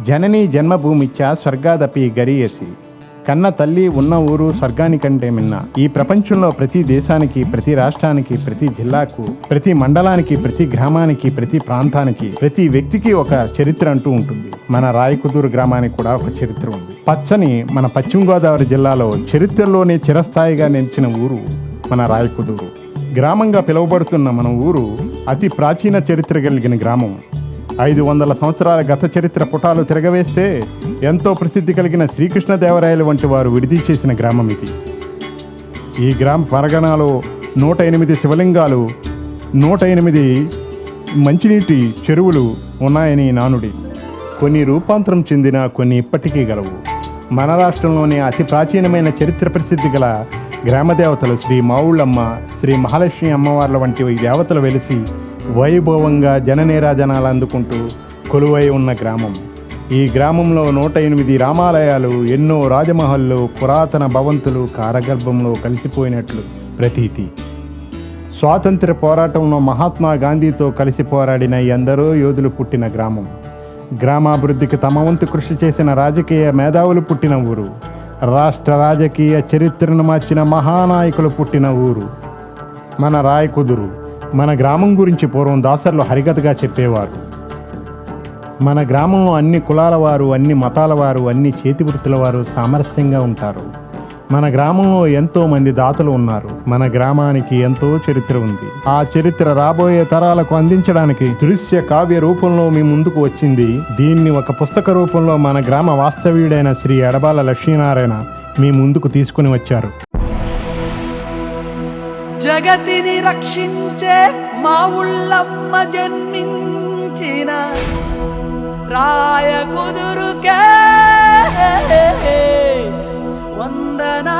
జననీ జన్మభూమిచ్చ స్వర్గాదపి గరీయసి. కన్న తల్లి ఉన్న ఊరు స్వర్గానికంటే మిన్న. ఈ ప్రపంచంలో ప్రతి దేశానికి, ప్రతి రాష్ట్రానికి, ప్రతి జిల్లాకు, ప్రతి మండలానికి, ప్రతి గ్రామానికి, ప్రతి ప్రాంతానికి, ప్రతి వ్యక్తికి ఒక చరిత్ర అంటూ ఉంటుంది. మన రాయకుదురు గ్రామానికి కూడా ఒక చరిత్ర ఉంది. పచ్చని మన పశ్చిమ గోదావరి జిల్లాలో చరిత్రలోనే చిరస్థాయిగా నిలిచిన ఊరు మన రాయకుదురు గ్రామంగా పిలువబడుతున్న మన ఊరు అతి ప్రాచీన చరిత్ర కలిగిన గ్రామం. 500 సంవత్సరాల గత చరిత్ర పుటాలు తిరగవేస్తే ఎంతో ప్రసిద్ధి కలిగిన శ్రీకృష్ణదేవరాయలు వంటి వారు విడిది చేసిన గ్రామం ఇది. ఈ గ్రామ పరగణాలో 108 శివలింగాలు, 108 మంచినీటి చెరువులు ఉన్నాయని నానుడి. కొన్ని రూపాంతరం చెందిన, కొన్ని ఇప్పటికీ గలవు. మన రాష్ట్రంలోని అతి ప్రాచీనమైన చరిత్ర ప్రసిద్ధి గల గ్రామదేవతలు శ్రీ మావుళ్ళమ్మ, శ్రీ మహాలక్ష్మి అమ్మవార్ల వంటి దేవతలు వెలిసి వైభవంగా జననేరాజనాలు అందుకుంటూ కొలువై ఉన్న గ్రామం. ఈ గ్రామంలో 108 రామాలయాలు, ఎన్నో రాజమహల్లు, పురాతన భవంతులు కారగర్భంలో కలిసిపోయినట్లు ప్రతీతి. స్వాతంత్ర్య పోరాటంలో మహాత్మా గాంధీతో కలిసి పోరాడిన ఎందరో యోధులు పుట్టిన గ్రామం. గ్రామాభివృద్ధికి తమ వంతు కృషి చేసిన రాజకీయ మేధావులు పుట్టిన ఊరు. రాష్ట్ర రాజకీయ చరిత్రను మార్చిన మహానాయకులు పుట్టిన ఊరు మన రాయకుదురు. మన గ్రామం గురించి పూర్వం దాసర్లు హరికథగా చెప్పేవారు. మన గ్రామంలో అన్ని కులాల వారు, అన్ని మతాల వారు, అన్ని చేతి వృత్తుల వారు సామరస్యంగా ఉంటారు. మన గ్రామంలో ఎంతో మంది దాతలు ఉన్నారు. మన గ్రామానికి ఎంతో చరిత్ర ఉంది. ఆ చరిత్ర రాబోయే తరాలకు అందించడానికి దృశ్య కావ్య రూపంలో మీ ముందుకు వచ్చింది. దీన్ని ఒక పుస్తక రూపంలో మన గ్రామ వాస్తవ్యుడైన శ్రీ ఎడబాల లక్ష్మీనారాయణ మీ ముందుకు తీసుకుని వచ్చారు. జగతిని రక్షించే మావుళ్ళమ్మ జన్మించిన రాయకుదురుకే వందనాలు.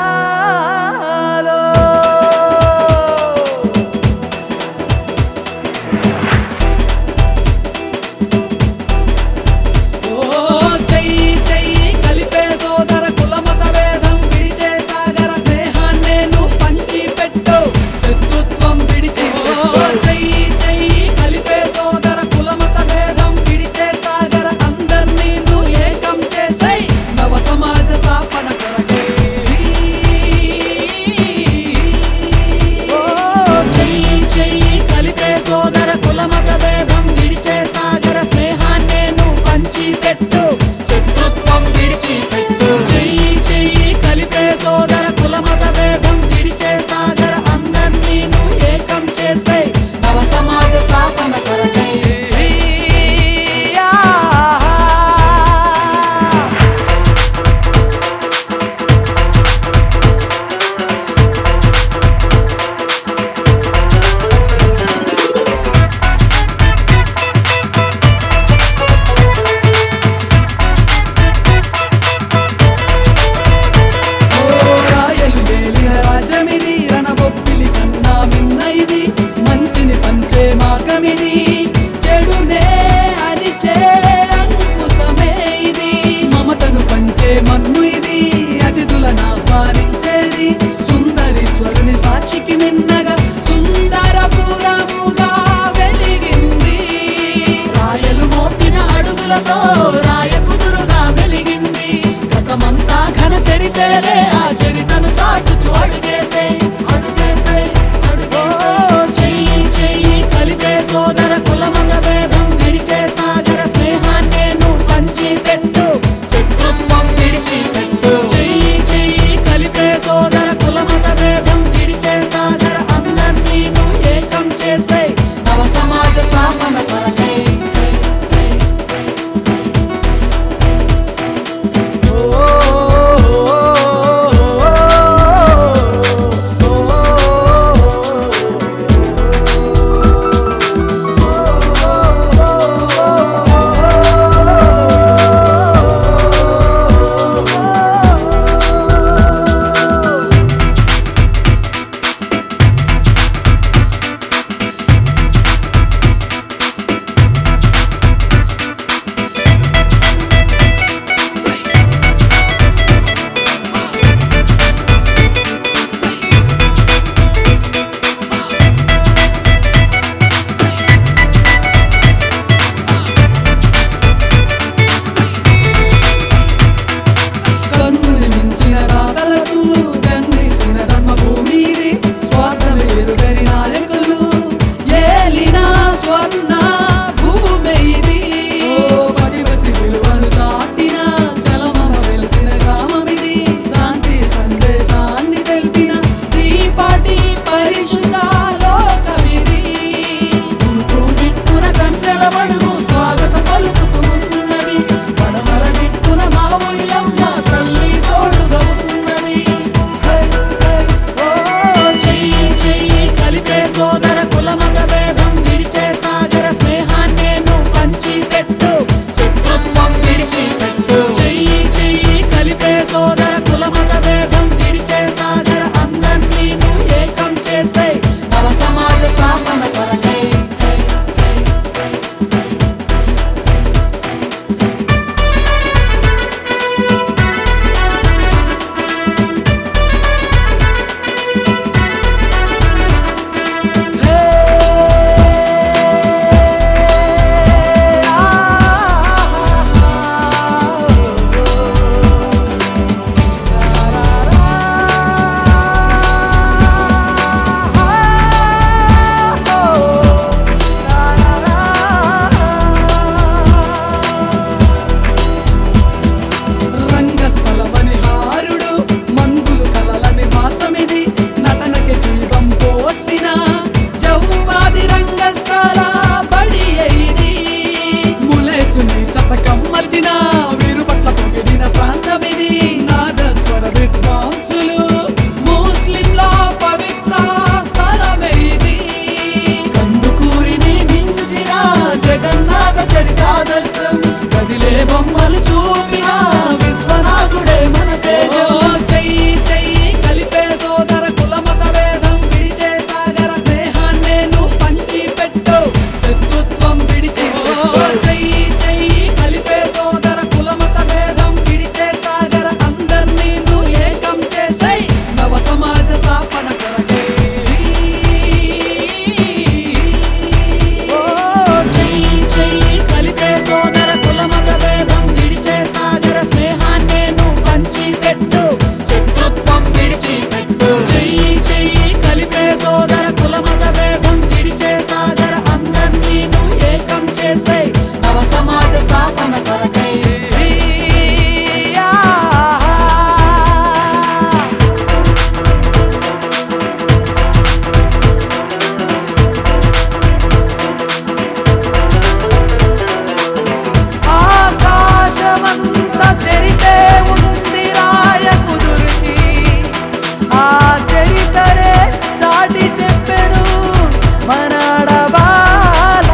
స్వర్ణ భూమి ఇది. ఓ పది పది విలువలు దాటిన చలమమ వెలిసిన గ్రామమిది. శాంతి సందేశాన్ని తెలిపిన ఈ పాటి పరిశుద్ధ లోకమిది. తూర్పు దిక్కున కన్నెల బడుగు స్వాగత పలుకుతూ ఉన్నది. పడమర దిక్కున మా ఊళ్ళమ్మ తల్లి తోడుగా ఉన్నది. హై, హై, ఓ చెయ్యి చెయ్యి కలిపే సోదర కులమత భేదం విడిచే సాగర స్నేహాన్నేను పంచి పెట్టు శత్రుత్వం విడిచిపెట్టు. చెయ్యి చెయ్యి కలిపే సోదర కులమత భేదం విడిచే సాగర అందర్నీ నువ్వు ఏకం చేసే నవ సమాజ స్థాపన కొరకై. రంగస్థలమని హారుడు మందులు కలలని వాసమిది. నటనకి జీవం పోసిన జౌవాది రంగస్థల బడి ఇది. ములేసుని శతకం మర్చిన వీరుపట్ల పొగిడిన ప్రాంతమిది. నాదస్వర విద్వాంసులు ముస్లింల పవిత్ర స్థలమే ఇది. కందుకూరిని మించిన జగన్నాథ చరితాదర్శం కదిలే బొమ్మలు చూపిన విశ్వనాథుడే మన దేశం. చెయ్యి చెయ్యి కలిపే సోదర కులమత భేదం విడిచే సాగర స్నేహాన్నేను పంచి పెట్టు శత్రుత్వం విడిచిపెట్టు. చెయ్యి చెయ్యి కలిపే సోదర కులమత భేదం విడిచే సాగర అందర్నీ నువ్వు ఏకం చేసై నవ సమాజ స్థాపన కొరకై. ఓ చెయ్యి చెయ్యి కలిపే సోదర కులమత భేదం విడిచే సాగర స్నేహాన్నేను పంచి పెట్టు శత్రుత్వం విడిచిపెట్టు. చెయ్యి చెయ్యి కలిపే సోదర కులమత భేదం విడిచే సాగర అందర్నీ నువ్వు ఏకం చేసే నవ సమాజ స్థాపన కొరకై. ఆకాశమంత చరితే ఉంది రాయ కుదురుకి. ఆ చరితరే చాటి చెప్పెను మనడబాల.